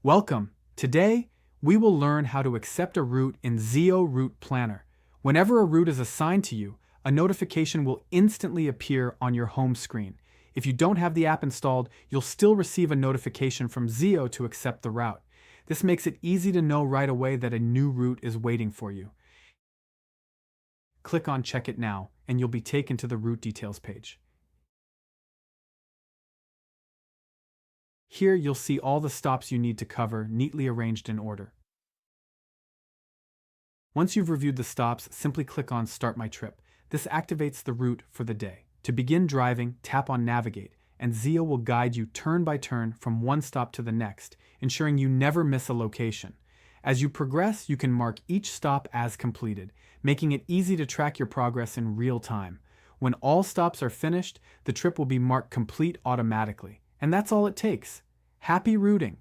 Welcome! Today, we will learn how to accept a route in Zeo Route Planner. Whenever a route is assigned to you, a notification will instantly appear on your home screen. If you don't have the app installed, you'll still receive a notification from Zeo to accept the route. This makes it easy to know right away that a new route is waiting for you. Click on Check It Now, and you'll be taken to the route details page. Here you'll see all the stops you need to cover, neatly arranged in order. Once you've reviewed the stops, simply click on Start My Trip. This activates the route for the day. To begin driving, tap on Navigate, and Zeo will guide you turn by turn from one stop to the next, ensuring you never miss a location. As you progress, you can mark each stop as completed, making it easy to track your progress in real time. When all stops are finished, the trip will be marked complete automatically. And that's all it takes. Happy routing!